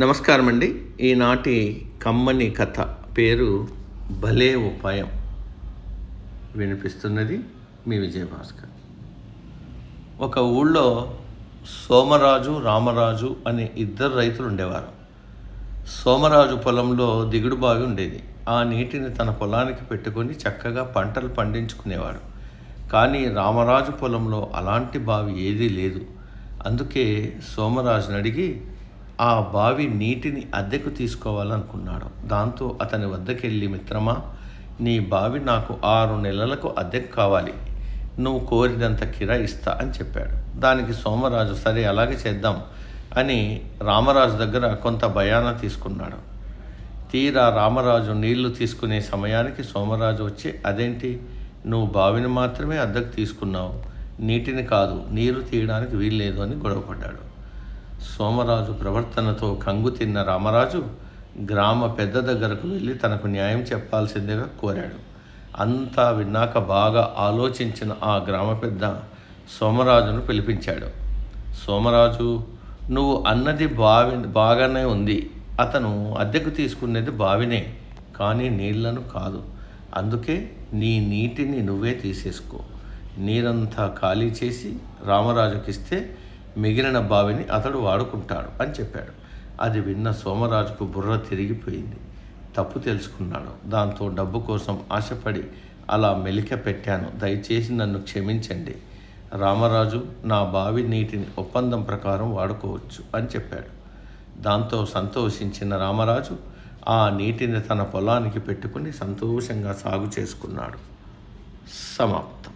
నమస్కారం అండి. ఈనాటి కమ్మని కథ పేరు భలే ఉపాయం. వినిపిస్తున్నది మీ విజయభాస్కర్. ఒక ఊళ్ళో సోమరాజు, రామరాజు అనే ఇద్దరు రైతులు ఉండేవారు. సోమరాజు పొలంలో దిగుడు బావి ఉండేది. ఆ నీటిని తన పొలానికి పెట్టుకొని చక్కగా పంటలు పండించుకునేవాడు. కానీ రామరాజు పొలంలో అలాంటి బావి ఏదీ లేదు. అందుకే సోమరాజుని అడిగి ఆ బావి నీటిని అద్దెకు తీసుకోవాలనుకున్నాడు. దాంతో అతని వద్దకెళ్ళి, మిత్రమా, నీ బావి నాకు 6 నెలలకు అద్దెకు కావాలి, నువ్వు కోరినంత కిరాయి ఇస్తా అని చెప్పాడు. దానికి సోమరాజు సరే అలాగే చేద్దాం అని రామరాజు దగ్గర కొంత బయానా తీసుకున్నాడు. తీరా రామరాజు నీళ్లు తీసుకునే సమయానికి సోమరాజు వచ్చి, అదేంటి, నువ్వు బావిని మాత్రమే అద్దెకు తీసుకున్నావు, నీటిని కాదు, నీరు తీయడానికి వీల్లేదు అని గొడవపడ్డాడు. సోమరాజు ప్రవర్తనతో కంగు తిన్న రామరాజు గ్రామ పెద్ద దగ్గరకు వెళ్ళి తనకు న్యాయం చెప్పాల్సిందిగా కోరాడు. అంతా విన్నాక బాగా ఆలోచించిన ఆ గ్రామ పెద్ద సోమరాజును పిలిపించాడు. సోమరాజు, నువ్వు అన్నది బాగానే ఉంది. అతను అద్దెకు తీసుకునేది బావినే, కానీ నీళ్లను కాదు. అందుకే నీ నీటిని నువ్వే తీసేసుకో. నీరంతా ఖాళీ చేసి రామరాజుకిస్తే మిగిలిన బావిని అతడు వాడుకుంటాడు అని చెప్పాడు. అది విన్న సోమరాజుకు బుర్ర తిరిగిపోయింది. తప్పు తెలుసుకున్నాడు. దాంతో డబ్బు కోసం ఆశపడి అలా మెలిక పెట్టాను, దయచేసి నన్ను క్షమించండి. రామరాజు నా బావి నీటిని ఒప్పందం ప్రకారం వాడుకోవచ్చు అని చెప్పాడు. దాంతో సంతోషించిన రామరాజు ఆ నీటిని తన పొలానికి పెట్టుకుని సంతోషంగా సాగు చేసుకున్నాడు. సమాప్తం.